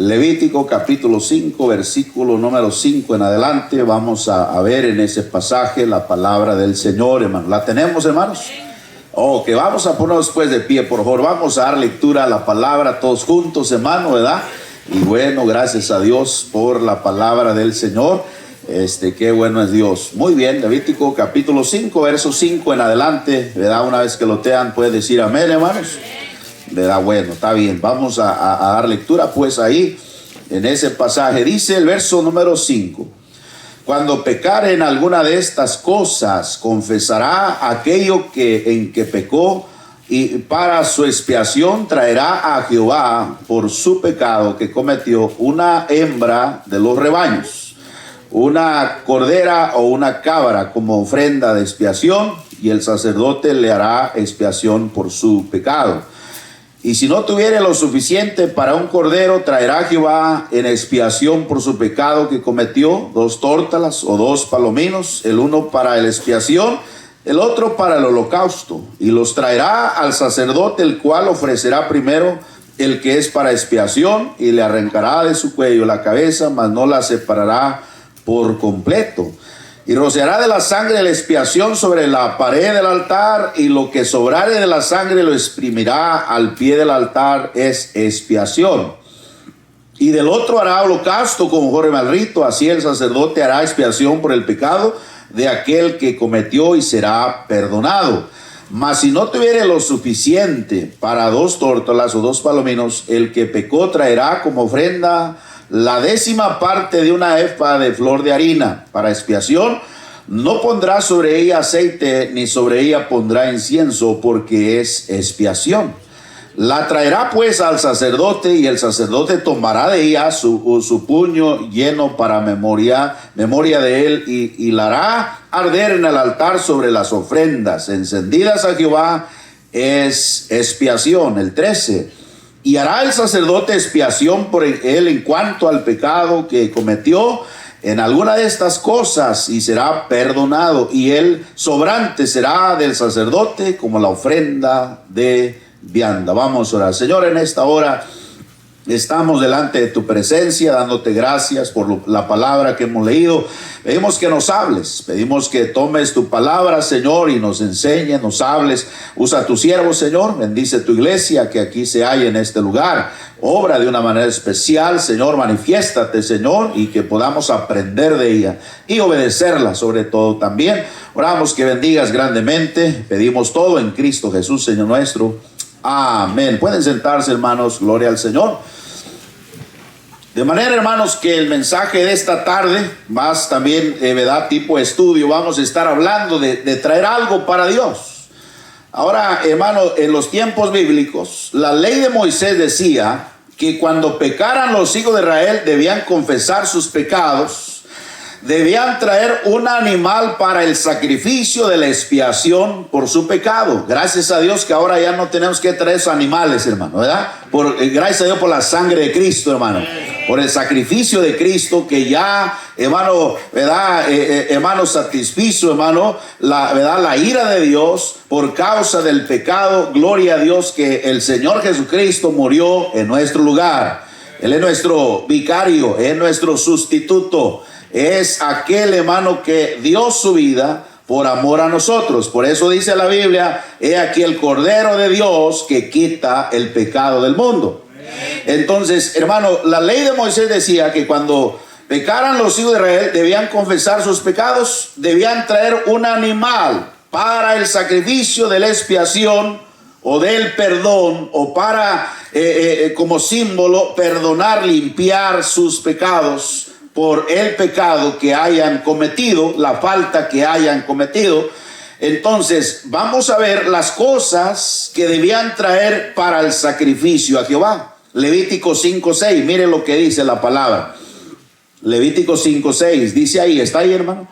Levítico capítulo 5, versículo número 5 en adelante. Vamos a ver en ese pasaje la palabra del Señor, hermano. ¿La tenemos, hermanos? Ok, vamos a ponernos pues de pie, por favor. Vamos a dar lectura a la palabra todos juntos, hermano, ¿verdad? Y bueno, gracias a Dios por la palabra del Señor. Qué bueno es Dios. Muy bien, Levítico capítulo 5, verso 5 en adelante, ¿verdad? Una vez que lo tengan, puede decir amén, hermanos. ¿Verdad? Bueno, está bien. Vamos a dar lectura pues ahí en ese pasaje. Dice el verso número 5. Cuando pecare en alguna de estas cosas, confesará aquello en que pecó, y para su expiación traerá a Jehová por su pecado que cometió una hembra de los rebaños, una cordera o una cabra como ofrenda de expiación, y el sacerdote le hará expiación por su pecado. Y si no tuviere lo suficiente para un cordero, traerá a Jehová en expiación por su pecado que cometió 2 tórtolas o 2 palominos, el uno para la expiación, el otro para el holocausto, y los traerá al sacerdote, el cual ofrecerá primero el que es para expiación, y le arrancará de su cuello la cabeza, mas no la separará por completo. Y rociará de la sangre de la expiación sobre la pared del altar, y lo que sobrare de la sangre lo exprimirá al pie del altar, es expiación. Y del otro hará holocausto conforme al rito, así el sacerdote hará expiación por el pecado de aquel que cometió y será perdonado. Mas si no tuviere lo suficiente para 2 tórtolas o 2 palominos, el que pecó traerá como ofrenda la 10ª parte de una efa de flor de harina para expiación. No pondrá sobre ella aceite, ni sobre ella pondrá incienso, porque es expiación. La traerá pues al sacerdote, y el sacerdote tomará de ella su puño lleno para memoria de él, y la hará arder en el altar sobre las ofrendas encendidas a Jehová, es expiación. El 13. Y hará el sacerdote expiación por él en cuanto al pecado que cometió en alguna de estas cosas, y será perdonado, y el sobrante será del sacerdote como la ofrenda de vianda. Vamos a orar. Señor, en esta hora estamos delante de tu presencia, dándote gracias por la palabra que hemos leído. Pedimos que nos hables, pedimos que tomes tu palabra, Señor, y nos enseñes, nos hables. Usa a tu siervo, Señor, bendice tu iglesia que aquí se halla en este lugar. Obra de una manera especial, Señor, manifiéstate, Señor, y que podamos aprender de ella y obedecerla sobre todo también. Oramos que bendigas grandemente, pedimos todo en Cristo Jesús, Señor nuestro. Amén. Pueden sentarse, hermanos, gloria al Señor. De manera, hermanos, que el mensaje de esta tarde, más también, ¿verdad?, tipo estudio, vamos a estar hablando de traer algo para Dios. Ahora, hermano, en los tiempos bíblicos, la ley de Moisés decía que cuando pecaran los hijos de Israel debían confesar sus pecados, debían traer un animal para el sacrificio de la expiación por su pecado. Gracias a Dios que ahora ya no tenemos que traer esos animales, hermano, ¿verdad? Gracias a Dios por la sangre de Cristo, hermano. Por el sacrificio de Cristo que ya, hermano, ¿verdad? Hermano, satisfizo, hermano, ¿verdad?, la ira de Dios por causa del pecado. Gloria a Dios que el Señor Jesucristo murió en nuestro lugar. Él es nuestro vicario, es nuestro sustituto. Es aquel, hermano, que dio su vida por amor a nosotros. Por eso dice la Biblia: he aquí el Cordero de Dios que quita el pecado del mundo. Entonces, hermano, la ley de Moisés decía que cuando pecaran los hijos de Israel debían confesar sus pecados, debían traer un animal para el sacrificio de la expiación o del perdón, o para como símbolo perdonar, limpiar sus pecados por el pecado que hayan cometido, la falta que hayan cometido. Entonces vamos a ver las cosas que debían traer para el sacrificio a Jehová. Levítico 5:6, mire lo que dice la palabra. Levítico 5:6, dice ahí, ¿está ahí, hermano?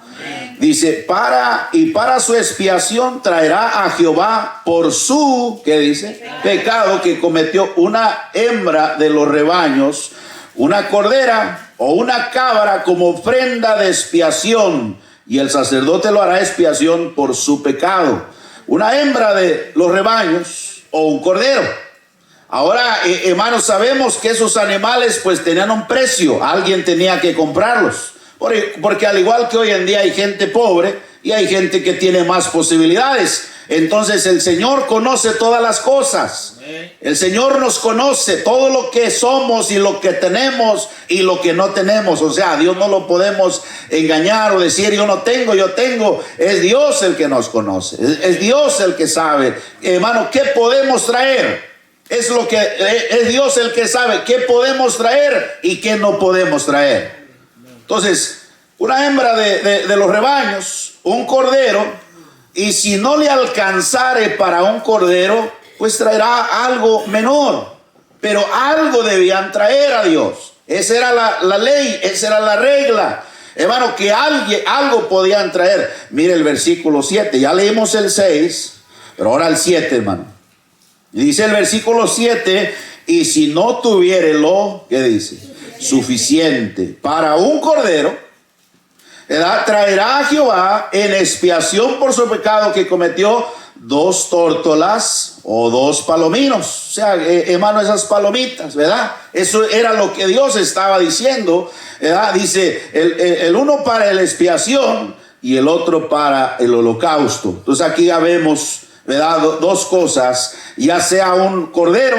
Dice, para su expiación traerá a Jehová por su, ¿qué dice?, pecado que cometió una hembra de los rebaños, una cordera o una cabra como ofrenda de expiación, y el sacerdote lo hará expiación por su pecado. Una hembra de los rebaños o un cordero. Ahora, hermanos, sabemos que esos animales pues tenían un precio, alguien tenía que comprarlos, porque al igual que hoy en día hay gente pobre y hay gente que tiene más posibilidades. Entonces el Señor conoce todas las cosas. El Señor nos conoce todo lo que somos y lo que tenemos y lo que no tenemos. O sea, Dios no lo podemos engañar o decir yo no tengo, yo tengo. Es Dios el que nos conoce. Es Dios el que sabe, hermano, qué podemos traer. Es Dios el que sabe qué podemos traer y qué no podemos traer. Entonces, una hembra de los rebaños, un cordero, y si no le alcanzare para un cordero, pues traerá algo menor. Pero algo debían traer a Dios. Esa era la ley, esa era la regla. Hermano, que algo podían traer. Mire el versículo 7, ya leímos el 6, pero ahora el 7, hermano. Y dice el versículo 7, y si no tuviere lo, ¿qué dice? Suficiente para un cordero, traerá a Jehová en expiación por su pecado que cometió 2 tórtolas o 2 palominos. O sea, hermano, esas palomitas, ¿verdad? Eso era lo que Dios estaba diciendo, ¿verdad? Dice, el uno para la expiación y el otro para el holocausto. Entonces aquí ya vemos, ¿verdad? 2 cosas, ya sea un cordero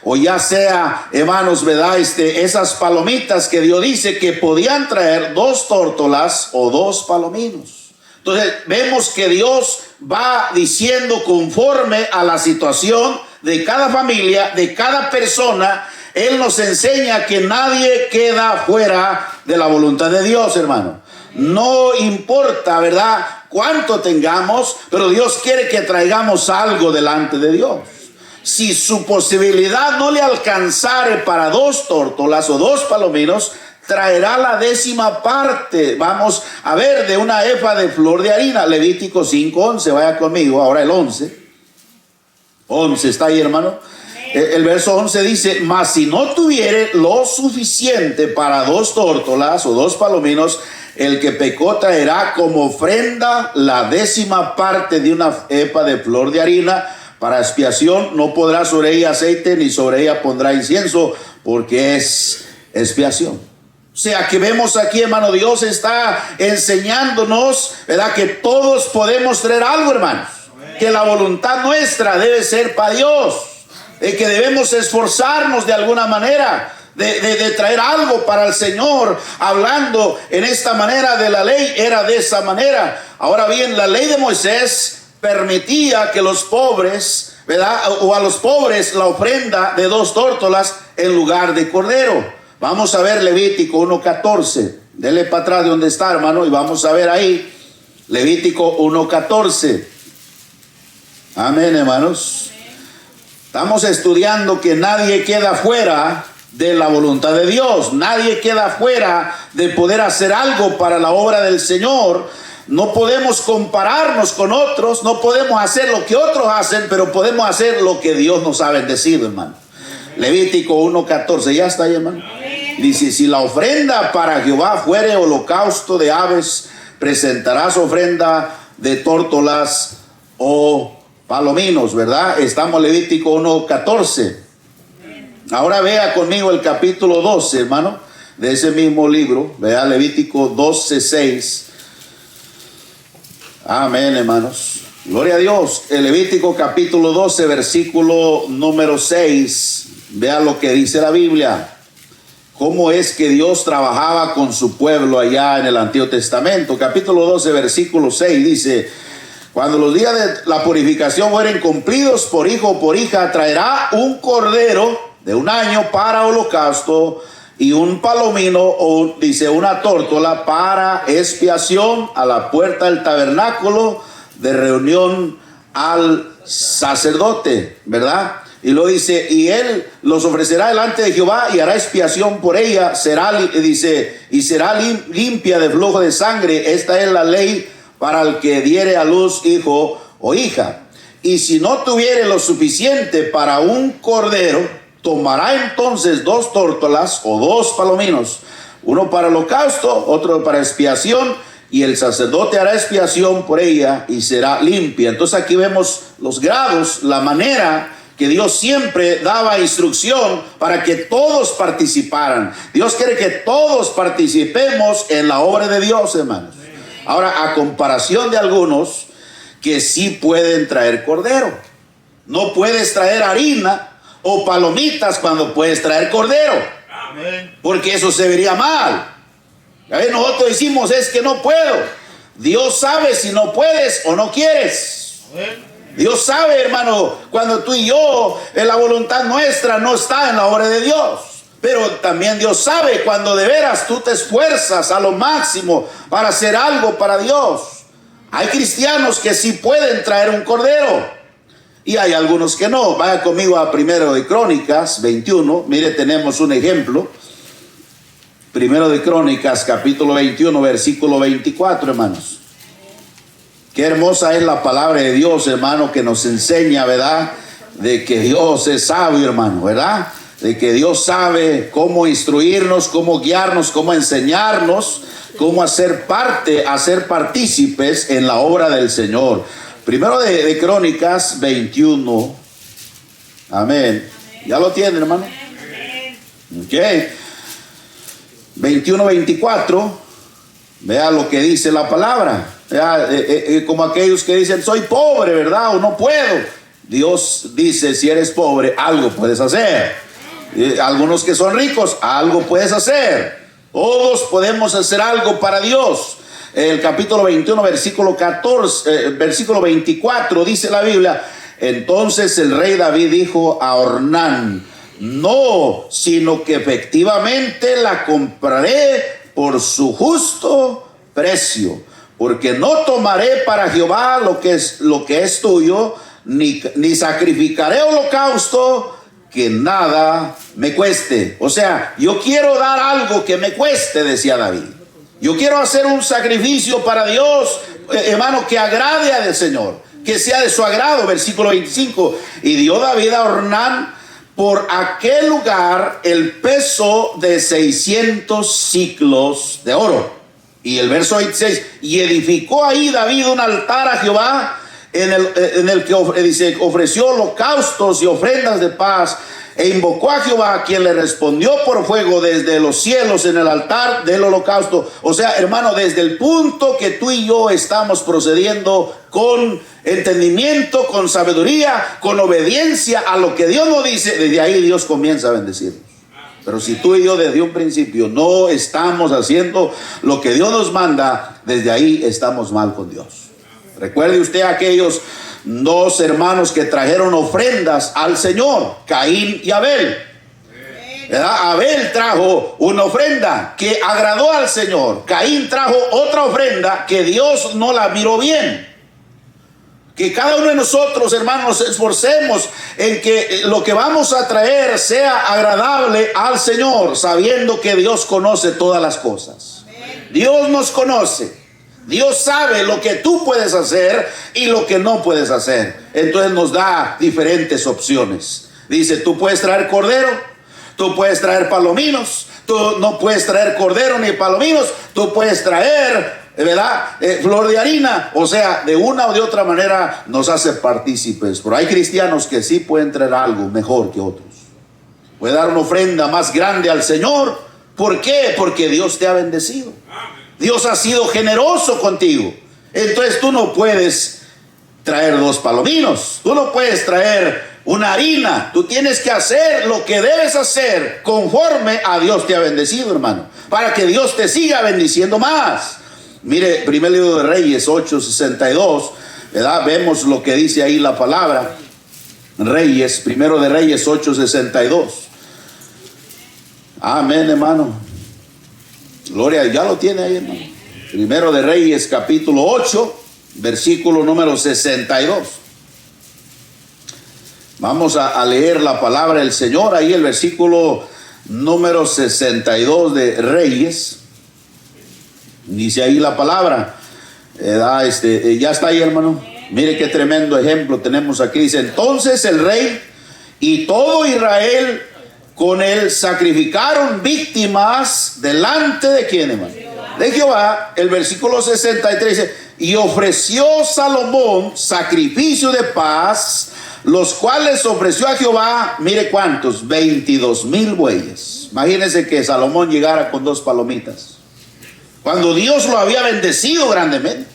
o ya sea, hermanos, ¿verdad? Esas palomitas que Dios dice que podían traer 2 tórtolas o 2 palominos. Entonces vemos que Dios va diciendo conforme a la situación de cada familia, de cada persona. Él nos enseña que nadie queda fuera de la voluntad de Dios, hermano. No importa, ¿verdad?, cuánto tengamos, pero Dios quiere que traigamos algo delante de Dios. Si su posibilidad no le alcanzare para 2 tórtolas o 2 palominos, traerá la 10ª parte, vamos a ver, de una efa de flor de harina. Levítico 5:11, vaya conmigo, ahora el 11 está ahí, hermano. El verso 11 dice, mas si no tuviere lo suficiente para 2 tórtolas o 2 palominos, el que pecó traerá como ofrenda la 10ª parte de una efa de flor de harina. Para expiación, no podrá sobre ella aceite, ni sobre ella pondrá incienso, porque es expiación. O sea, que vemos aquí, hermano, Dios está enseñándonos, ¿verdad?, que todos podemos traer algo, hermanos. Que la voluntad nuestra debe ser para Dios, que debemos esforzarnos de alguna manera de traer algo para el Señor. Hablando en esta manera de la ley, era de esa manera. Ahora bien, la ley de Moisés permitía que los pobres, ¿verdad?, o a los pobres la ofrenda de 2 tórtolas en lugar de cordero. Vamos a ver Levítico 1:14. Dele para atrás de donde está, hermano, y vamos a ver ahí Levítico 1:14. Amén, hermanos. Estamos estudiando que nadie queda fuera de la voluntad de Dios. Nadie queda fuera de poder hacer algo para la obra del Señor. No podemos compararnos con otros, no podemos hacer lo que otros hacen, pero podemos hacer lo que Dios nos ha bendecido, hermano. Levítico 1:14, ya está ahí, hermano. Dice, si la ofrenda para Jehová fuere holocausto de aves, presentarás ofrenda de tórtolas o palominos, ¿verdad? Estamos Levítico 1:14. Ahora vea conmigo el capítulo 12, hermano, de ese mismo libro. Vea Levítico 12:6. Amén, hermanos. Gloria a Dios. El Levítico capítulo 12, versículo número 6. Vea lo que dice la Biblia. Cómo es que Dios trabajaba con su pueblo allá en el Antiguo Testamento. Capítulo 12, versículo 6 dice, cuando los días de la purificación fueren cumplidos por hijo o por hija, traerá un cordero de 1 año para holocausto y un palomino, o dice una tórtola para expiación a la puerta del tabernáculo de reunión al sacerdote, ¿verdad? Y luego dice, y él los ofrecerá delante de Jehová y hará expiación por ella, y será limpia de flujo de sangre. Esta es la ley para el que diere a luz hijo o hija. Y si no tuviere lo suficiente para un cordero, tomará entonces 2 tórtolas o 2 palominos, uno para holocausto, otro para expiación, y el sacerdote hará expiación por ella y será limpia. Entonces aquí vemos los grados, la manera que Dios siempre daba instrucción para que todos participaran. Dios quiere que todos participemos en la obra de Dios, hermanos. Ahora, a comparación de algunos que sí pueden traer cordero, no puedes traer harina o palomitas cuando puedes traer cordero, porque eso se vería mal. A ver, nosotros decimos, es que no puedo. Dios sabe si no puedes o no quieres. Dios sabe, hermano, cuando tú y yo, en la voluntad nuestra no está en la obra de Dios. Pero también Dios sabe cuando de veras tú te esfuerzas a lo máximo para hacer algo para Dios. Hay cristianos que sí pueden traer un cordero y hay algunos que no. Vaya conmigo a Primero de Crónicas 21. Mire, tenemos un ejemplo. Primero de Crónicas, capítulo 21, versículo 24, hermanos. Qué hermosa es la palabra de Dios, hermano, que nos enseña, ¿verdad? De que Dios es sabio, hermano, ¿verdad? De que Dios sabe cómo instruirnos, cómo guiarnos, cómo enseñarnos, cómo hacer parte, hacer partícipes en la obra del Señor. Primero de Crónicas 21. Amén. ¿Ya lo tienen, hermano? Ok. 21-24, vea lo que dice la palabra. Como aquellos que dicen, soy pobre, ¿verdad? O no puedo. Dios dice, si eres pobre, algo puedes hacer. Algunos que son ricos, algo puedes hacer. Todos podemos hacer algo para Dios. El capítulo 21, versículo 24, dice la Biblia: entonces el rey David dijo a Ornán, no, sino que efectivamente la compraré por su justo precio, porque no tomaré para Jehová lo que es tuyo, ni sacrificaré holocausto que nada me cueste. O sea, yo quiero dar algo que me cueste, decía David. Yo quiero hacer un sacrificio para Dios, hermano, que agrade al Señor, que sea de su agrado. Versículo 25, y dio David a Ornán por aquel lugar el peso de 600 siclos de oro. Y el verso 26, y edificó ahí David un altar a Jehová, en el que dice, ofreció holocaustos y ofrendas de paz, e invocó a Jehová, quien le respondió por fuego desde los cielos en el altar del holocausto. O sea, hermano, desde el punto que tú y yo estamos procediendo con entendimiento, con sabiduría, con obediencia a lo que Dios nos dice, desde ahí Dios comienza a bendecirnos. Pero si tú y yo desde un principio no estamos haciendo lo que Dios nos manda, desde ahí estamos mal con Dios. Recuerde usted a aquellos dos hermanos que trajeron ofrendas al Señor, Caín y Abel. ¿Verdad? Abel trajo una ofrenda que agradó al Señor. Caín trajo otra ofrenda que Dios no la miró bien. Que cada uno de nosotros, hermanos, nos esforcemos en que lo que vamos a traer sea agradable al Señor, sabiendo que Dios conoce todas las cosas. Dios nos conoce. Dios sabe lo que tú puedes hacer y lo que no puedes hacer. Entonces nos da diferentes opciones. Dice, tú puedes traer cordero, tú puedes traer palominos, tú no puedes traer cordero ni palominos, tú puedes traer, ¿verdad? Flor de harina. O sea, de una o de otra manera nos hace partícipes. Pero hay cristianos que sí pueden traer algo mejor que otros. Puede dar una ofrenda más grande al Señor. ¿Por qué? Porque Dios te ha bendecido. Dios ha sido generoso contigo. Entonces tú no puedes traer dos palominos, tú no puedes traer una harina. Tú tienes que hacer lo que debes hacer conforme a Dios te ha bendecido, hermano, para que Dios te siga bendiciendo más. Mire, primer libro de Reyes 8:62, ¿verdad? Vemos lo que dice ahí la palabra. Reyes, primero de Reyes 8:62. Amén, hermano. Gloria, ya lo tiene ahí, hermano. Primero de Reyes, capítulo 8, versículo número 62. Vamos a leer la palabra del Señor. Ahí el versículo número 62 de Reyes. Dice ahí la palabra. Ya está ahí, hermano. Mire qué tremendo ejemplo tenemos aquí. Dice, entonces el rey y todo Israel con él sacrificaron víctimas delante de quién, hermano, de Jehová. El versículo 63 dice, y ofreció Salomón sacrificio de paz los cuales ofreció a Jehová, mire cuántos, 22,000 bueyes. Imagínense que Salomón llegara con 2 palomitas, cuando Dios lo había bendecido grandemente.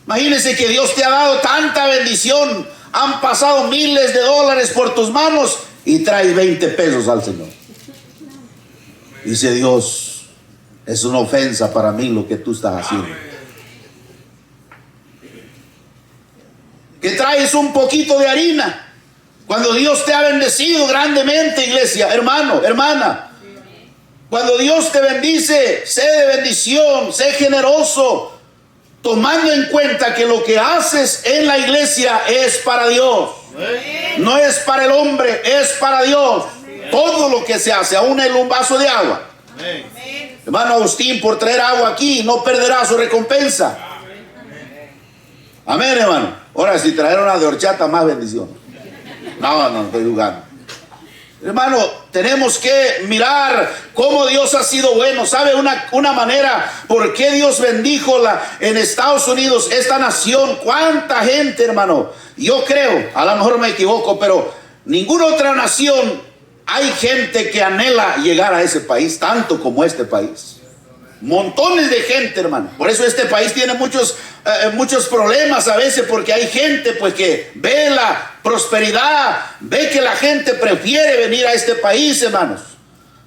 Imagínense que Dios te ha dado tanta bendición, han pasado miles de dólares por tus manos y traes 20 pesos al Señor. Dice Dios, es una ofensa para mí lo que tú estás haciendo. Que traes un poquito de harina, cuando Dios te ha bendecido grandemente, iglesia, hermano, hermana. Cuando Dios te bendice, sé de bendición, sé generoso, tomando en cuenta que lo que haces en la iglesia es para Dios. No es para el hombre, es para Dios. Todo lo que se hace, aún en un vaso de agua. Hermano Agustín, por traer agua aquí, no perderá su recompensa. Amén, hermano. Ahora, si traer una de horchata, más bendición. No, estoy jugando. Hermano, tenemos que mirar cómo Dios ha sido bueno. ¿Sabe una manera por qué Dios bendijo en Estados Unidos, esta nación? ¿Cuánta gente, hermano? Yo creo, a lo mejor me equivoco, pero ninguna otra nación hay gente que anhela llegar a ese país tanto como este país. Montones de gente, hermano. Por eso este país tiene muchos problemas a veces, porque hay gente pues que ve la prosperidad, ve que la gente prefiere venir a este país, hermanos.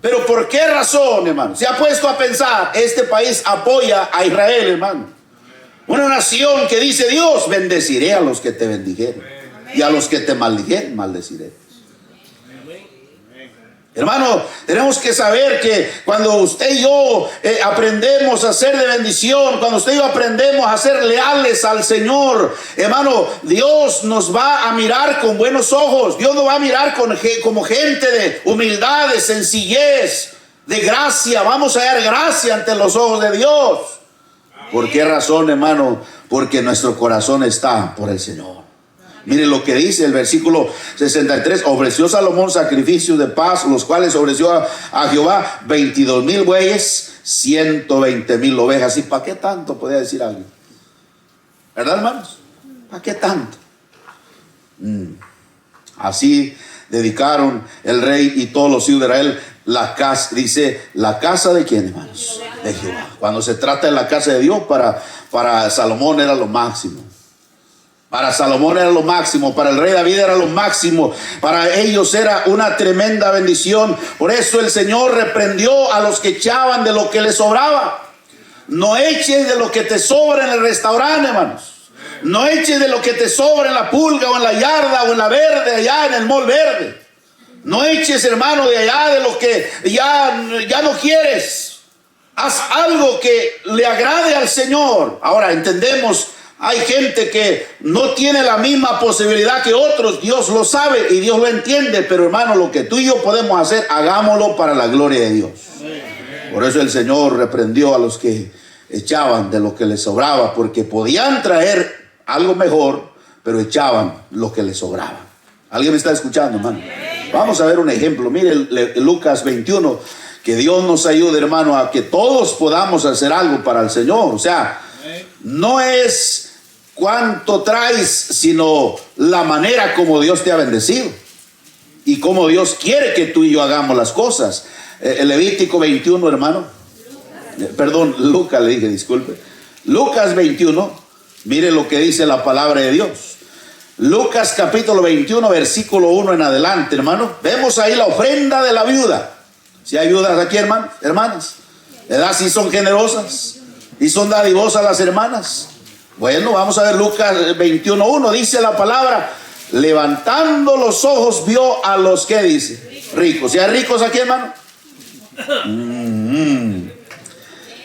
Pero ¿por qué razón, hermano? Se ha puesto a pensar, este país apoya a Israel, hermano. Una nación que dice Dios, bendeciré a los que te bendijeren y a los que te maldijeren, maldeciré. Hermano, tenemos que saber que cuando usted y yo aprendemos a ser de bendición, cuando usted y yo aprendemos a ser leales al Señor, hermano, Dios nos va a mirar con buenos ojos. Dios nos va a mirar como gente de humildad, de sencillez, de gracia. Vamos a hallar gracia ante los ojos de Dios. ¿Por qué razón, hermano? Porque nuestro corazón está por el Señor. Mire lo que dice el versículo 63. Ofreció Salomón sacrificios de paz, los cuales ofreció a Jehová 22,000 bueyes, 120,000 ovejas. ¿Y para qué tanto? Podría decir alguien. ¿Verdad, hermanos? ¿Para qué tanto? Así dedicaron el rey y todos los hijos de Israel la casa. Dice, ¿la casa de quién, hermanos? De Jehová. Cuando se trata de la casa de Dios, para Salomón era lo máximo. Para Salomón era lo máximo, para el rey David era lo máximo, para ellos era una tremenda bendición. Por eso el Señor reprendió a los que echaban de lo que les sobraba. No eches de lo que te sobra en el restaurante, hermanos. No eches de lo que te sobra en la pulga o en la yarda o en la verde, allá en el mall verde. No eches, hermano, de allá de lo que ya no quieres. Haz algo que le agrade al Señor. Ahora entendemos. Hay gente que no tiene la misma posibilidad que otros. Dios lo sabe y Dios lo entiende. Pero hermano, lo que tú y yo podemos hacer, hagámoslo para la gloria de Dios. Por eso el Señor reprendió a los que echaban de lo que les sobraba, porque podían traer algo mejor, pero echaban lo que les sobraba. ¿Alguien me está escuchando, hermano? Vamos a ver un ejemplo. Mire Lucas 21. Que Dios nos ayude, hermano, a que todos podamos hacer algo para el Señor. O sea, no es cuánto traes, sino la manera como Dios te ha bendecido y como Dios quiere que tú y yo hagamos las cosas. Levítico 21, hermano. Perdón, Lucas le dije, disculpe. Lucas 21, mire lo que dice la palabra de Dios. Lucas capítulo 21, versículo 1 en adelante, hermano. Vemos ahí la ofrenda de la viuda. Si hay viudas aquí, hermanos, hermanas, ¿verdad? Si son generosas y son dadivosas las hermanas. Bueno, vamos a ver Lucas 21:1. Dice la palabra: levantando los ojos vio a los que dice ricos. ¿Si hay ricos aquí, hermano?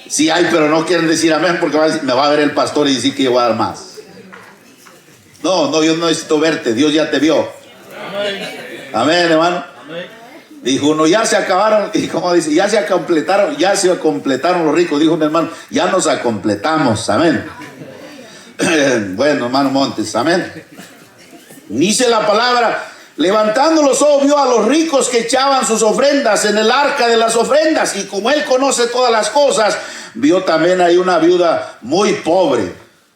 Sí hay, pero no quieren decir amén, porque me va a ver el pastor y decir que yo voy a dar más. No, yo no necesito verte, Dios ya te vio. Amén, hermano. Dijo uno, ya se acabaron, y como dice, ya se completaron los ricos. Dijo un hermano, ya nos acompletamos, amén. Bueno, hermano Montes, amén. Dice la palabra: levantando los ojos vio a los ricos que echaban sus ofrendas en el arca de las ofrendas, y como él conoce todas las cosas, vio también ahí una viuda muy pobre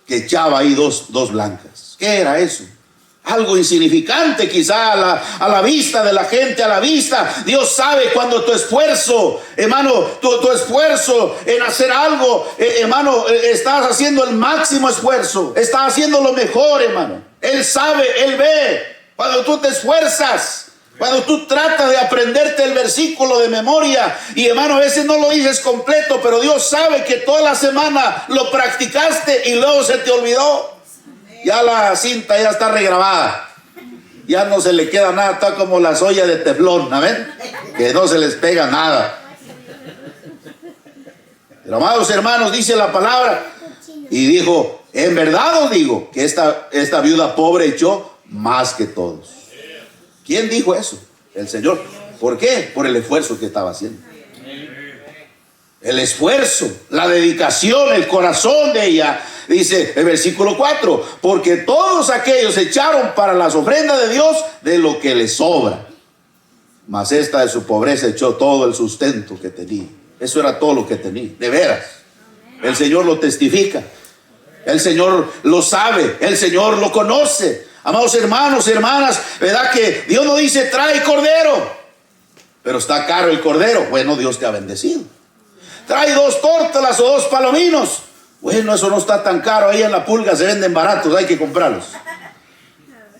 que echaba ahí dos blancas. ¿Qué era eso? algo insignificante quizá a la vista de la gente, a la vista. Dios sabe cuando tu esfuerzo, hermano, tu esfuerzo en hacer algo, hermano, estás haciendo el máximo esfuerzo, estás haciendo lo mejor, hermano. Él sabe, Él ve cuando tú te esfuerzas, cuando tú tratas de aprenderte el versículo de memoria y, hermano, a veces no lo dices completo, pero Dios sabe que toda la semana lo practicaste y luego se te olvidó. Ya la cinta ya está regrabada, ya no se le queda nada, está como las ollas de teflón, amén, que no se les pega nada. Pero, amados hermanos, dice la palabra, y dijo, en verdad os digo que esta viuda pobre echó más que todos. ¿Quién dijo eso? El Señor. ¿Por qué? Por el esfuerzo que estaba haciendo. El esfuerzo, la dedicación, el corazón de ella. Dice el versículo 4, porque todos aquellos echaron para las ofrendas de Dios de lo que les sobra, mas esta de su pobreza echó todo el sustento que tenía. Eso era todo lo que tenía, de veras. El Señor lo testifica, el Señor lo sabe, el Señor lo conoce. Amados hermanos, hermanas, ¿verdad que Dios no dice trae cordero? Pero está caro el cordero. Bueno, Dios te ha bendecido. Trae 2 tórtolas o 2 palominos. Bueno, eso no está tan caro. Ahí en la pulga se venden baratos, hay que comprarlos.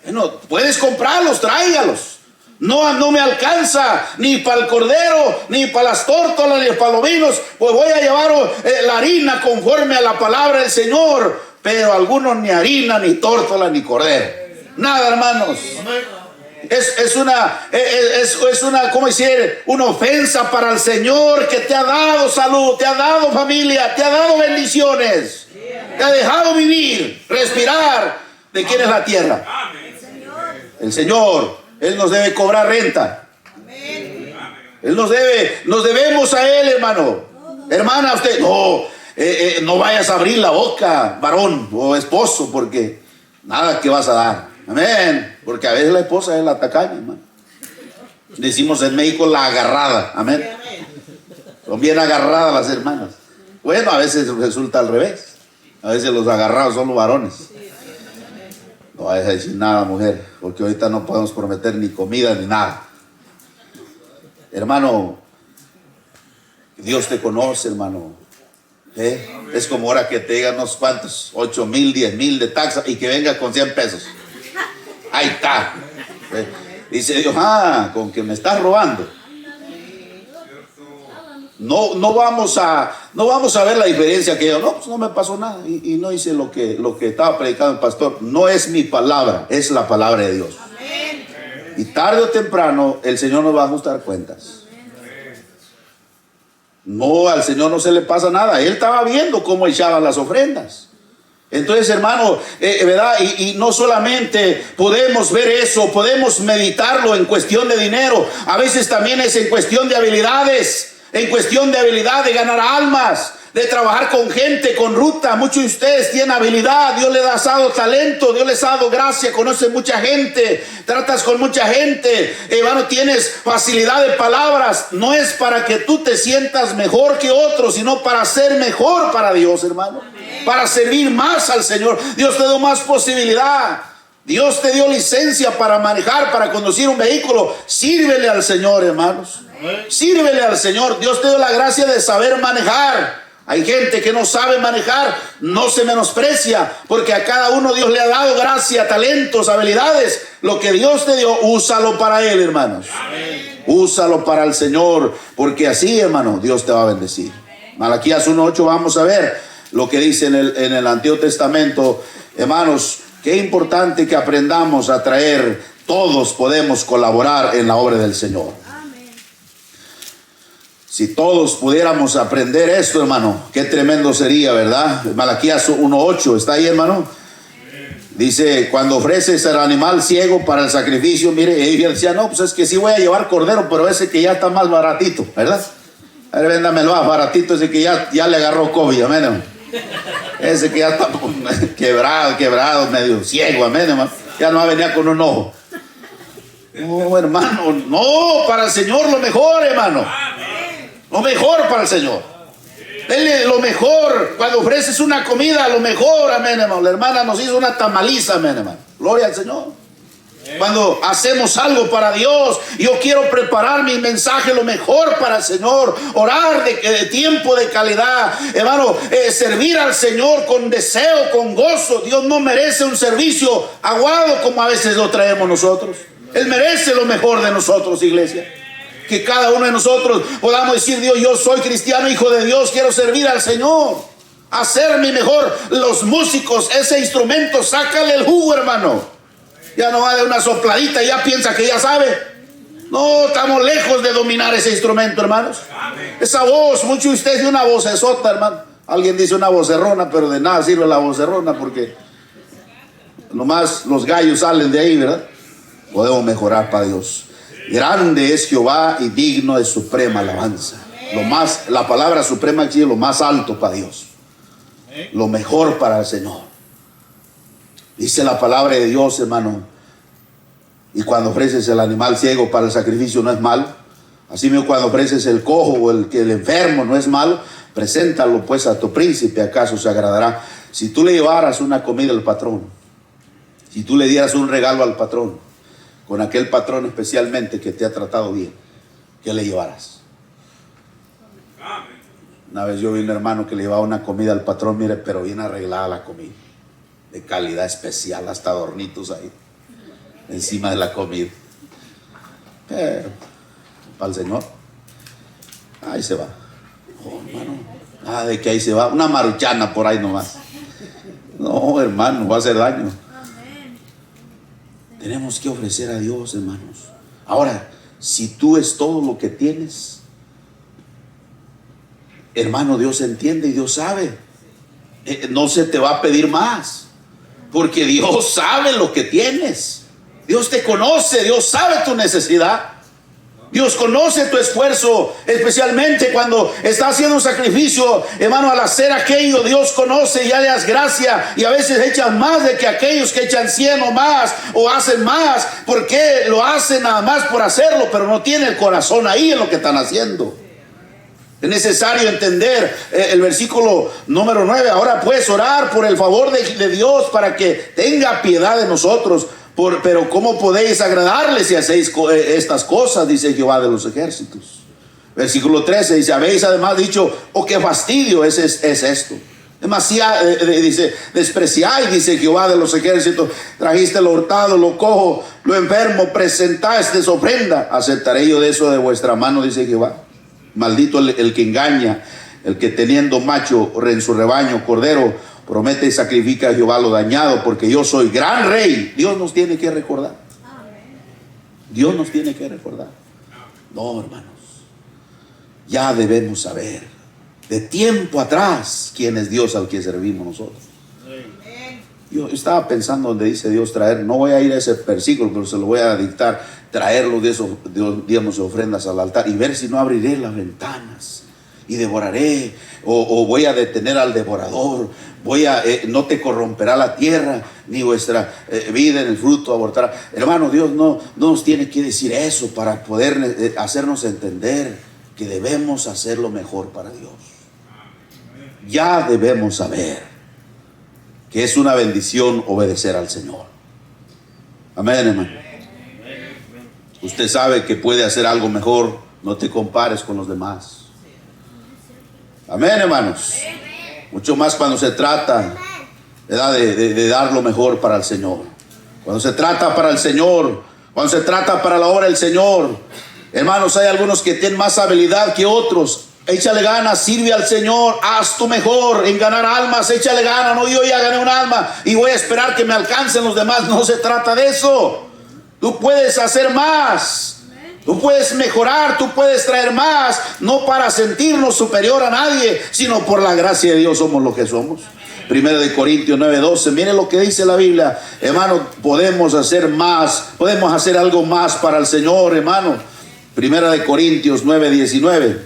Bueno, puedes comprarlos, tráigalos. No me alcanza ni para el cordero, ni para las tórtolas, ni los palominos. Pues voy a llevar la harina conforme a la palabra del Señor. Pero algunos ni harina, ni tórtola, ni cordero. Nada, hermanos. Es una, ¿cómo decir? Una ofensa para el Señor, que te ha dado salud, te ha dado familia, te ha dado bendiciones, te ha dejado vivir, respirar. ¿De quién es la tierra? El Señor. Él nos debe cobrar renta. Él nos debemos a Él, hermano. Hermana, usted no vayas a abrir la boca, varón o esposo, porque nada que vas a dar. Amén. Porque a veces la esposa es la tacaña, hermano. Decimos en México la agarrada. Amén. Son bien agarradas las hermanas. Bueno, a veces resulta al revés. A veces los agarrados son los varones. No vayas a decir nada, mujer, porque ahorita no podemos prometer ni comida ni nada. Hermano, Dios te conoce, hermano. Es como ahora que te digan unos cuantos, 8,000, 10,000 de taxa y que venga con 100 pesos. Ahí está. Dice Dios, con que me estás robando. No vamos a ver la diferencia que yo, pues no me pasó nada y no hice lo que estaba predicando el pastor. No es mi palabra, es la palabra de Dios. Y tarde o temprano el Señor nos va a ajustar cuentas. No, al Señor no se le pasa nada. Él estaba viendo cómo echaban las ofrendas. Entonces, hermano, ¿verdad? Y no solamente podemos ver eso, podemos meditarlo en cuestión de dinero. A veces también es en cuestión de habilidades. En cuestión de habilidad de ganar almas, de trabajar con gente, con ruta. Muchos de ustedes tienen habilidad, Dios les ha dado talento, Dios les ha dado gracia, conoces mucha gente, tratas con mucha gente, hermano, tienes facilidad de palabras. No es para que tú te sientas mejor que otros, sino para ser mejor para Dios, hermano. Para servir más al Señor. Dios te dio más posibilidad. Dios te dio licencia para manejar, para conducir un vehículo. Sírvele al Señor, hermanos. Sírvele al Señor. Dios te dio la gracia de saber manejar. Hay gente que no sabe manejar. No se menosprecia, porque a cada uno Dios le ha dado gracia, talentos, habilidades. Lo que Dios te dio, úsalo para Él, hermanos. Úsalo para el Señor, porque así, hermano, Dios te va a bendecir. Malaquías 1:8, vamos a ver lo que dice en el Antiguo Testamento. Hermanos, qué importante que aprendamos a traer. Todos podemos colaborar en la obra del Señor. Si todos pudiéramos aprender esto, hermano, qué tremendo sería, ¿verdad? Malaquías 1:8, ¿está ahí, hermano? Dice, cuando ofreces el animal ciego para el sacrificio, mire, y él decía, no, pues es que sí voy a llevar cordero, pero ese que ya está más baratito, ¿verdad? A ver, véndamelo más baratito, ese que ya le agarró COVID, amén. Ese que ya está quebrado, medio ciego, amén, hermano. Ya no va a venir con un ojo. No, hermano, no, para el Señor lo mejor, hermano. Lo mejor para el Señor. Denle lo mejor. Cuando ofreces una comida, lo mejor, amén, hermano. La hermana nos hizo una tamaliza, amén, hermano. Gloria al Señor. Cuando hacemos algo para Dios, yo quiero preparar mi mensaje lo mejor para el Señor, orar de tiempo de calidad, hermano, servir al Señor con deseo, con gozo. Dios no merece un servicio aguado como a veces lo traemos nosotros. Él merece lo mejor de nosotros, iglesia. Que cada uno de nosotros podamos decir: Dios, yo soy cristiano, hijo de Dios, quiero servir al Señor, hacer mi mejor. Los músicos, ese instrumento, sácale el jugo, hermano. Ya no va de una sopladita y ya piensa que ya sabe. No, estamos lejos de dominar ese instrumento, hermanos. Esa voz, muchos de ustedes dicen una vocesota, hermano. Alguien dice una vocerrona, pero de nada sirve la vocerrona porque nomás los gallos salen de ahí, ¿verdad? Podemos mejorar para Dios. Grande es Jehová y digno de suprema alabanza. La palabra suprema aquí es lo más alto para Dios. Lo mejor para el Señor. Dice la palabra de Dios, hermano. Y cuando ofreces el animal ciego para el sacrificio no es malo. Así mismo cuando ofreces el cojo o el enfermo no es malo. Preséntalo pues a tu príncipe, acaso se agradará. Si tú le llevaras una comida al patrón, si tú le dieras un regalo al patrón, con aquel patrón especialmente que te ha tratado bien, ¿qué le llevarás? Una vez yo vi un hermano que le llevaba una comida al patrón, mire, pero bien arreglada la comida, de calidad especial, hasta adornitos ahí encima de la comida. Pero para el Señor, ahí se va. Oh, hermano, de que ahí se va una maruchana por ahí nomás. No, hermano, va a hacer daño. Tenemos que ofrecer a Dios, hermanos. Ahora, si tú es todo lo que tienes, hermano, Dios entiende y Dios sabe. No se te va a pedir más, porque Dios sabe lo que tienes. Dios te conoce, Dios sabe tu necesidad. Dios conoce tu esfuerzo, especialmente cuando estás haciendo un sacrificio, hermano. Al hacer aquello, Dios conoce y ya le das gracia, y a veces echan más de que aquellos que echan 100 o más, o hacen más, porque lo hacen nada más por hacerlo, pero no tiene el corazón ahí en lo que están haciendo. Es necesario entender el versículo número 9. Ahora puedes orar por el favor de Dios para que tenga piedad de nosotros. Pero ¿cómo podéis agradarle si hacéis estas cosas? Dice Jehová de los ejércitos. Versículo 13 dice: habéis además dicho: oh, qué fastidio es esto. Demasiado, dice, despreciáis, dice Jehová de los ejércitos. Trajiste lo hurtado, lo cojo, lo enfermo, presentaste ofrenda. Aceptaré yo de eso de vuestra mano, dice Jehová. Maldito el que engaña, el que teniendo macho en su rebaño, cordero, promete y sacrifica a Jehová lo dañado, porque yo soy gran rey. Dios nos tiene que recordar. Dios nos tiene que recordar. No, hermanos, ya debemos saber de tiempo atrás quién es Dios al que servimos nosotros. Yo estaba pensando donde dice Dios traer, no voy a ir a ese versículo, pero se lo voy a dictar: traer los diezmos y ofrendas al altar, y ver si no abriré las ventanas y devoraré, o voy a detener al devorador. No te corromperá la tierra, ni vuestra vida en el fruto abortará. Hermano, Dios no nos tiene que decir eso para poder hacernos entender que debemos hacer lo mejor para Dios. Ya debemos saber que es una bendición obedecer al Señor. Amén, hermano. Usted sabe que puede hacer algo mejor. No te compares con los demás. Amén, hermanos. Mucho más cuando se trata, ¿verdad?, de dar lo mejor para el Señor. Cuando se trata para el Señor, cuando se trata para la obra del Señor. Hermanos, hay algunos que tienen más habilidad que otros. Échale ganas, sirve al Señor, haz tu mejor en ganar almas, échale ganas. No, yo ya gané un alma y voy a esperar que me alcancen los demás. No se trata de eso. Tú puedes hacer más. Tú puedes mejorar, tú puedes traer más, no para sentirnos superior a nadie, sino por la gracia de Dios somos lo que somos. Primera de Corintios 9:12, mire lo que dice la Biblia. Hermano, podemos hacer más, podemos hacer algo más para el Señor, hermano. Primera de Corintios 9:19.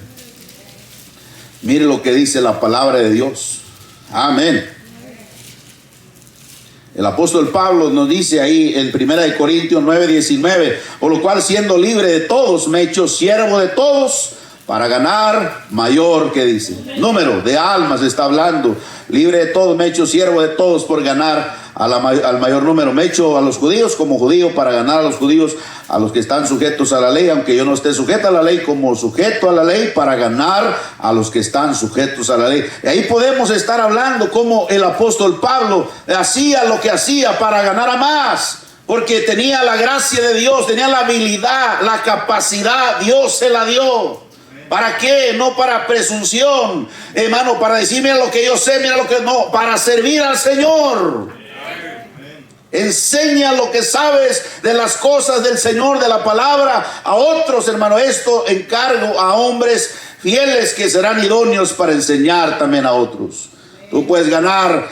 Mire lo que dice la palabra de Dios. Amén. El apóstol Pablo nos dice ahí en 1 Corintios 9:19: por lo cual, siendo libre de todos, me he hecho siervo de todos para ganar mayor, que dice, número de almas está hablando. Libre de todos, me he hecho siervo de todos por ganar al mayor número. Me he hecho a los judíos como judío para ganar a los judíos, a los que están sujetos a la ley, aunque yo no esté sujeto a la ley, como sujeto a la ley para ganar a los que están sujetos a la ley. Y ahí podemos estar hablando como el apóstol Pablo hacía lo que hacía para ganar a más, porque tenía la gracia de Dios, tenía la habilidad, la capacidad, Dios se la dio. ¿Para qué? No para presunción, hermano, para decir mira lo que yo sé, mira lo que no, para servir al Señor. Enseña lo que sabes de las cosas del Señor, de la palabra, a otros, hermano. Esto encargo a hombres fieles que serán idóneos para enseñar también a otros. Tú puedes ganar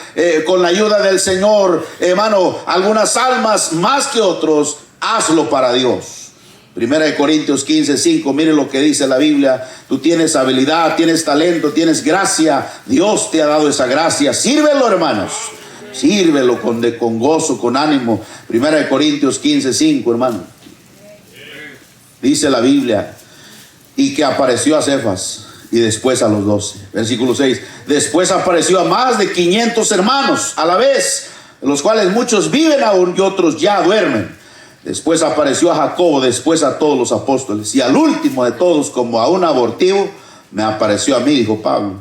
con la ayuda del Señor, hermano, algunas almas más que otros. Hazlo para Dios. Primera de Corintios 15:5, mire lo que dice la Biblia. Tú tienes habilidad, tienes talento, tienes gracia. Dios te ha dado esa gracia. Sírvelo, hermanos. Sírvelo con gozo, con ánimo. Primera de Corintios 15:5, hermano. Dice la Biblia, y que apareció a Cefas y después a los 12. Versículo 6. Después apareció a más de 500 hermanos a la vez, de los cuales muchos viven aún y otros ya duermen. Después apareció a Jacobo, después a todos los apóstoles, y al último de todos, como a un abortivo, me apareció a mí, dijo Pablo.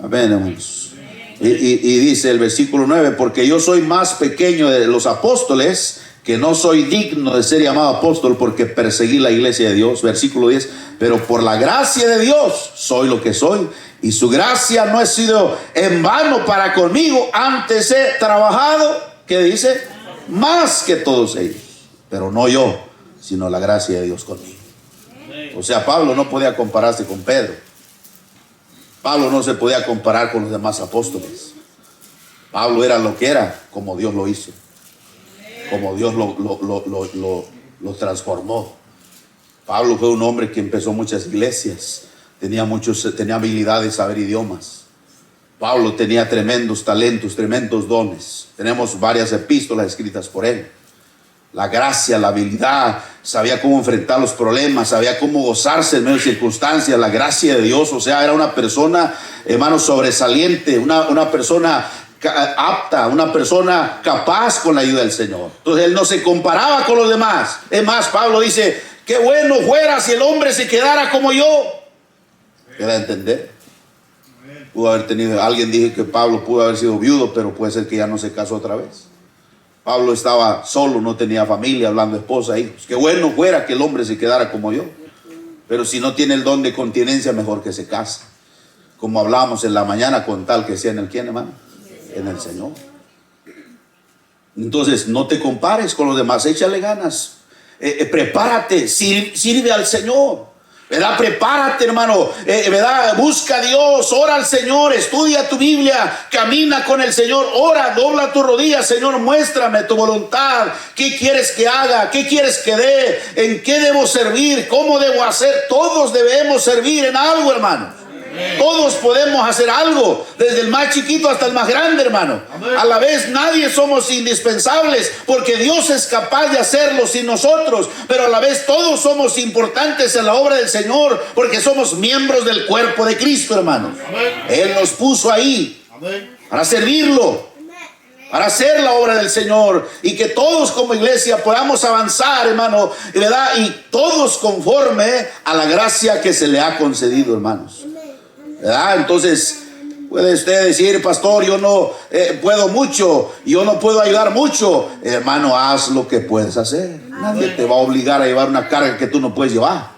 Amén, hermanos. Y dice el versículo 9, porque yo soy más pequeño de los apóstoles, que no soy digno de ser llamado apóstol, porque perseguí la iglesia de Dios. Versículo 10, pero por la gracia de Dios soy lo que soy, y su gracia no ha sido en vano para conmigo, antes he trabajado, ¿qué dice? Más que todos ellos. Pero no yo, sino la gracia de Dios conmigo. O sea, Pablo no podía compararse con Pedro. Pablo no se podía comparar con los demás apóstoles. Pablo era lo que era, como Dios lo hizo. Como Dios lo transformó. Pablo fue un hombre que empezó muchas iglesias. Tenía habilidad de saber idiomas. Pablo tenía tremendos talentos, tremendos dones. Tenemos varias epístolas escritas por él. La gracia, la habilidad, sabía cómo enfrentar los problemas, sabía cómo gozarse en medio de circunstancias, la gracia de Dios. O sea, era una persona, hermano, sobresaliente, una persona apta, una persona capaz con la ayuda del Señor. Entonces él no se comparaba con los demás. Es más, Pablo dice, qué bueno fuera si el hombre se quedara como yo. ¿Queda a entender? Pudo haber tenido, alguien dijo que Pablo pudo haber sido viudo, pero puede ser que ya no se casó otra vez. Pablo estaba solo, no tenía familia, hablando de esposa, hijos. Qué bueno fuera que el hombre se quedara como yo. Pero si no tiene el don de continencia, mejor que se case. Como hablábamos en la mañana, con tal que sea en el quién, hermano, en el Señor. Entonces, no te compares con los demás, échale ganas. Prepárate, sirve al Señor. ¿Verdad? Prepárate, hermano, ¿verdad? Busca a Dios, ora al Señor, estudia tu Biblia, camina con el Señor, ora, dobla tus rodillas. Señor, muéstrame tu voluntad, qué quieres que haga, qué quieres que dé, en qué debo servir, cómo debo hacer. Todos debemos servir en algo, hermano. Todos podemos hacer algo, desde el más chiquito hasta el más grande, hermano. A la vez nadie somos indispensables, porque Dios es capaz de hacerlo sin nosotros. Pero a la vez todos somos importantes en la obra del Señor, porque somos miembros del cuerpo de Cristo, hermano. Él nos puso ahí para servirlo, para hacer la obra del Señor, y que todos como iglesia podamos avanzar, hermano, ¿verdad? Y todos conforme a la gracia que se le ha concedido, hermanos. ¿Verdad? Entonces puede usted decir, pastor, yo no puedo mucho, yo no puedo ayudar mucho. Hermano, haz lo que puedes hacer. Nadie te va a obligar a llevar una carga que tú no puedes llevar.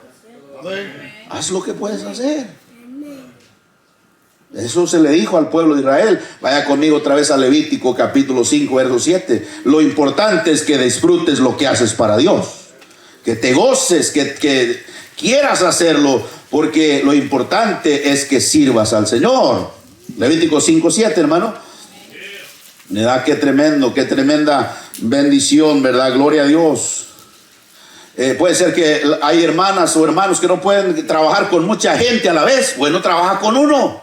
Haz lo que puedes hacer. Eso se le dijo al pueblo de Israel. Vaya conmigo otra vez a Levítico capítulo 5 verso 7. Lo importante es que disfrutes lo que haces para Dios, que te goces, que quieras hacerlo, porque lo importante es que sirvas al Señor. Levítico 5:7, hermano. ¿Verdad? Qué tremendo, qué tremenda bendición, ¿verdad? Gloria a Dios. Puede ser que hay hermanas o hermanos que no pueden trabajar con mucha gente a la vez. Bueno, trabaja con uno,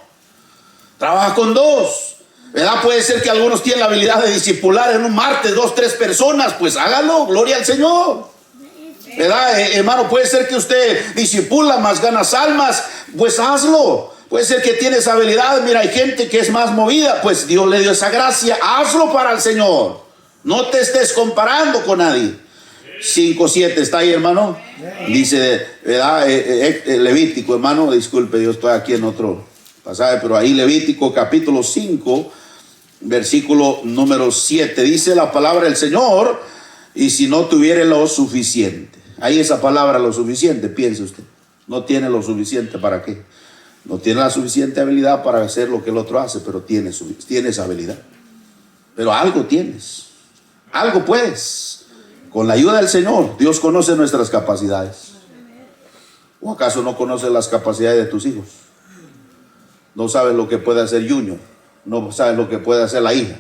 trabaja con dos, ¿verdad? Puede ser que algunos tienen la habilidad de discipular en un martes 2, 3 personas. Pues hágalo, gloria al Señor. ¿Verdad, hermano? Puede ser que usted discipula más ganas almas, pues hazlo. Puede ser que tienes habilidad. Mira, hay gente que es más movida. Pues Dios le dio esa gracia. Hazlo para el Señor. No te estés comparando con nadie. 5:7 está ahí, hermano. Dice, ¿verdad? Levítico, hermano. Disculpe, yo estoy aquí en otro pasaje, pero ahí Levítico capítulo 5, versículo número 7. Dice la palabra del Señor: y si no tuviere lo suficiente. Ahí esa palabra, lo suficiente, piense usted. No tiene lo suficiente, ¿para qué? No tiene la suficiente habilidad para hacer lo que el otro hace, pero tienes esa habilidad. Pero algo tienes, algo puedes. Con la ayuda del Señor, Dios conoce nuestras capacidades. ¿O acaso no conoce las capacidades de tus hijos? No sabes lo que puede hacer Junior, no sabes lo que puede hacer la hija,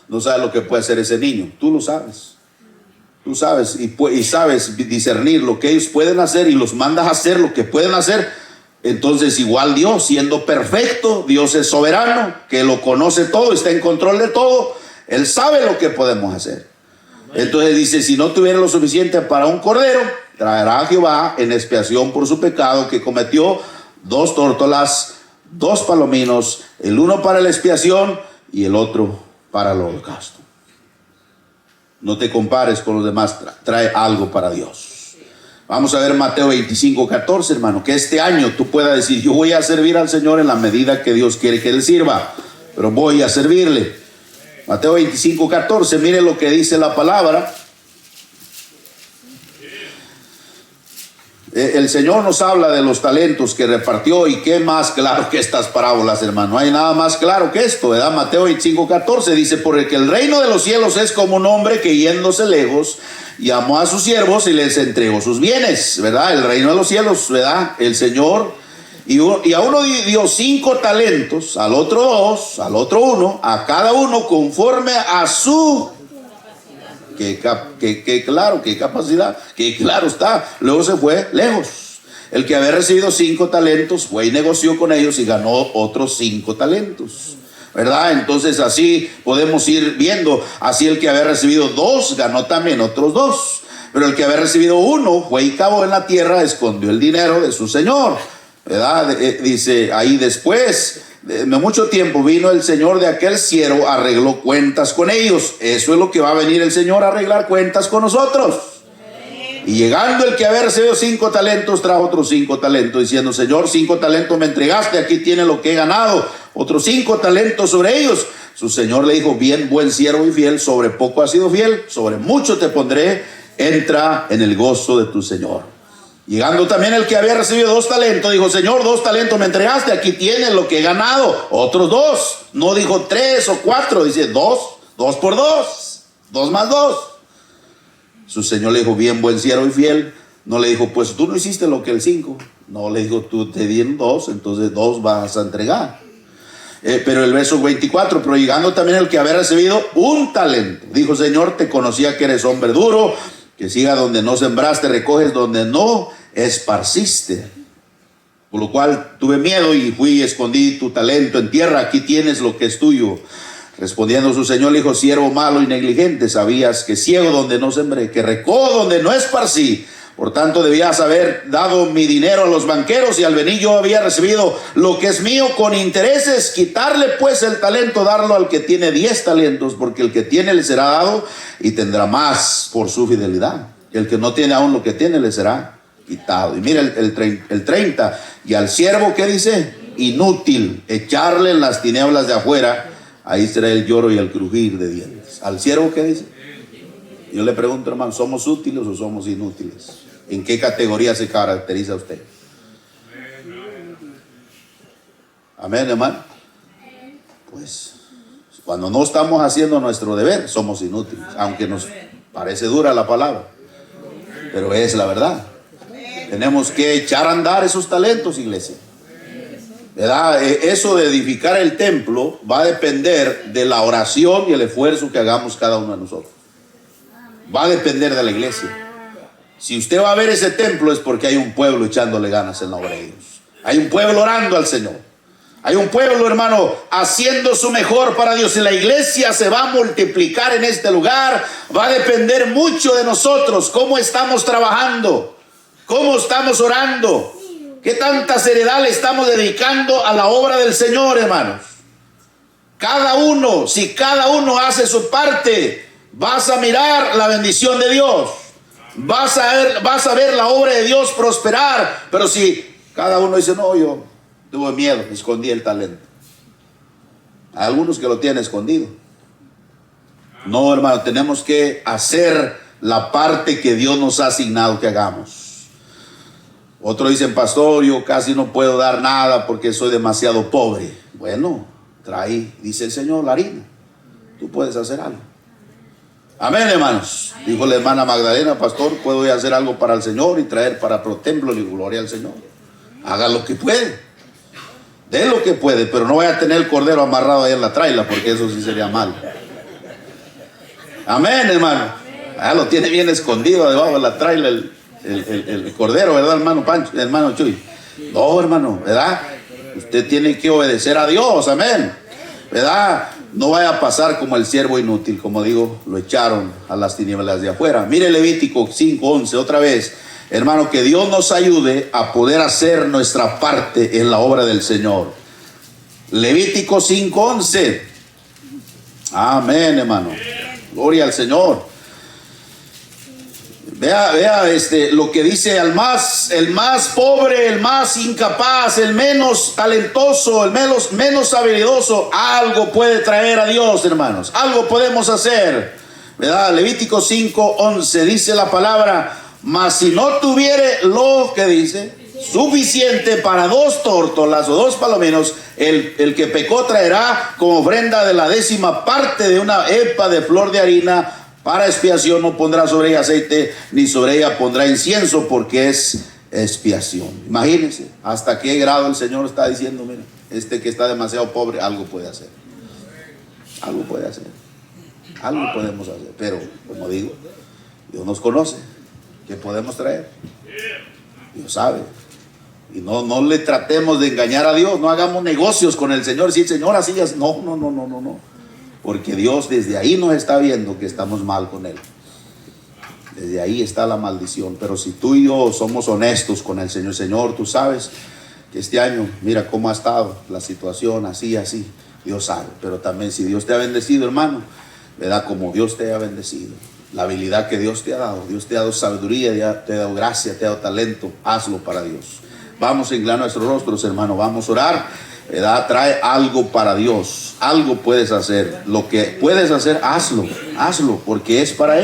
no sabes lo que puede hacer ese niño. Tú lo sabes. Tú sabes y sabes discernir lo que ellos pueden hacer y los mandas a hacer lo que pueden hacer. Entonces igual Dios, siendo perfecto, Dios es soberano, que lo conoce todo, está en control de todo. Él sabe lo que podemos hacer. Entonces dice: si no tuviera lo suficiente para un cordero, traerá a Jehová en expiación por su pecado que cometió 2 tórtolas, 2 palominos, el uno para la expiación y el otro para el holocausto. No te compares con los demás, trae algo para Dios. Vamos a ver Mateo 25:14, hermano. Que este año tú puedas decir: yo voy a servir al Señor en la medida que Dios quiere que Él sirva, pero voy a servirle. Mateo 25:14, mire lo que dice la palabra. El Señor nos habla de los talentos que repartió, y qué más claro que estas parábolas, hermano. No hay nada más claro que esto, ¿verdad? Mateo 25:14 dice: porque el reino de los cielos es como un hombre que, yéndose lejos, llamó a sus siervos y les entregó sus bienes, ¿verdad? El reino de los cielos, ¿verdad? El Señor. Y a uno dio 5 talentos, al otro 2, al otro 1, a cada uno conforme a su... Qué claro, qué capacidad, qué claro está. Luego se fue lejos. El que había recibido 5 talentos fue y negoció con ellos y ganó otros 5 talentos, ¿verdad? Entonces así podemos ir viendo. Así el que había recibido 2 ganó también otros 2. Pero el que había recibido 1 fue y cavó en la tierra, escondió el dinero de su señor, ¿verdad? Dice ahí: después de mucho tiempo vino el señor de aquel siervo, arregló cuentas con ellos. Eso es lo que va a venir el Señor, a arreglar cuentas con nosotros. Y llegando el que había recibido 5 talentos, trajo otros 5 talentos, diciendo: Señor, 5 talentos me entregaste, aquí tiene lo que he ganado, otros 5 talentos sobre ellos. Su señor le dijo: bien, buen siervo y fiel, sobre poco has sido fiel, sobre mucho te pondré, entra en el gozo de tu señor. Llegando también el que había recibido 2 talentos, dijo: Señor, 2 talentos me entregaste, aquí tienes lo que he ganado, otros 2. No dijo 3 o 4, dice 2, 2 por 2, 2 más 2. Su señor le dijo: bien, buen siervo y fiel. No le dijo: pues tú no hiciste lo que el 5. No, le dijo: tú te dieron 2, entonces 2 vas a entregar. Pero el verso 24: pero llegando también el que había recibido 1 talento, dijo: Señor, te conocía que eres hombre duro, que siga donde no sembraste, recoges donde no esparciste. Por lo cual tuve miedo y fui y escondí tu talento en tierra, aquí tienes lo que es tuyo. Respondiendo su señor le dijo: siervo malo y negligente, sabías que ciego donde no sembré, que recojo donde no esparcí. Por tanto debías haber dado mi dinero a los banqueros, y al venir yo había recibido lo que es mío con intereses. Quitarle pues el talento, darlo al que tiene 10 talentos, porque el que tiene le será dado y tendrá más por su fidelidad. El que no tiene aún lo que tiene le será quitado. Y mira el 30, y al siervo, ¿qué dice? Inútil, echarle en las tinieblas de afuera, ahí será el lloro y el crujir de dientes. Al siervo, ¿qué dice? Yo le pregunto, hermano, ¿somos útiles o somos inútiles? ¿En qué categoría se caracteriza usted? Amén, hermano. Pues cuando no estamos haciendo nuestro deber, somos inútiles, aunque nos parece dura la palabra, pero es la verdad. Tenemos que echar a andar esos talentos, iglesia, ¿verdad? Eso de edificar el templo va a depender de la oración y el esfuerzo que hagamos cada uno de nosotros. Va a depender de la iglesia. Si usted va a ver ese templo, es porque hay un pueblo echándole ganas en la obra de Dios. Hay un pueblo orando al Señor. Hay un pueblo, hermano, haciendo su mejor para Dios. Y la iglesia se va a multiplicar en este lugar. Va a depender mucho de nosotros. Cómo estamos trabajando, cómo estamos orando, ¿Qué tanta seriedad le estamos dedicando a la obra del Señor, hermanos? Cada uno, si cada uno hace su parte, vas a mirar la bendición de Dios. Vas a ver la obra de Dios prosperar. Pero si cada uno dice, no, yo tuve miedo, escondí el talento. Hay algunos que lo tienen escondido. No, hermano, tenemos que hacer la parte que Dios nos ha asignado que hagamos. Otros dicen, pastor, yo casi no puedo dar nada porque soy demasiado pobre. Bueno, trae, dice el Señor, la harina. Tú puedes hacer algo. Amén, hermanos. Amén. Dijo la hermana Magdalena, pastor, puedo hacer algo para el Señor y traer para pro templo y gloria al Señor. Haga lo que puede. Dé lo que puede, pero no vaya a tener el cordero amarrado ahí en la traila, porque eso sí sería mal. Amén, hermano. Lo tiene bien escondido debajo de la traila el cordero, ¿verdad, hermano Pancho, hermano Chuy? No, hermano, ¿verdad? Usted tiene que obedecer a Dios, amén, ¿verdad? No vaya a pasar como el siervo inútil, como digo, lo echaron a las tinieblas de afuera. Mire Levítico 5:11, otra vez. Hermano, que Dios nos ayude a poder hacer nuestra parte en la obra del Señor. Levítico 5:11. Amén, hermano. Gloria al Señor. Vea lo que dice el más pobre, el más incapaz, el menos talentoso, el menos habilidoso. Algo puede traer a Dios, hermanos. Algo podemos hacer. ¿Verdad? Levítico 5:11 dice la palabra: mas si no tuviere lo que dice suficiente para 2 tórtolas o 2 palominos, el que pecó traerá como ofrenda de la 10ª parte de una efa de flor de harina para expiación. No pondrá sobre ella aceite, ni sobre ella pondrá incienso, porque es expiación. Imagínense hasta qué grado el Señor está diciendo: mira, este que está demasiado pobre, algo puede hacer. Algo puede hacer. Algo podemos hacer. Pero, como digo, Dios nos conoce. ¿Qué podemos traer? Dios sabe. Y no le tratemos de engañar a Dios. No hagamos negocios con el Señor. Si el Señor así es, no. Porque Dios desde ahí nos está viendo que estamos mal con Él. Desde ahí está la maldición. Pero si tú y yo somos honestos con el Señor, Señor, tú sabes que este año, mira cómo ha estado la situación, así. Dios sabe. Pero también si Dios te ha bendecido, hermano, ¿verdad? Como Dios te ha bendecido, la habilidad que Dios te ha dado, Dios te ha dado sabiduría, te ha dado gracia, te ha dado talento, hazlo para Dios. Vamos a inclinar nuestros rostros, hermano, vamos a orar, ¿verdad? Trae algo para Dios, algo puedes hacer, lo que puedes hacer, hazlo, porque es para Él.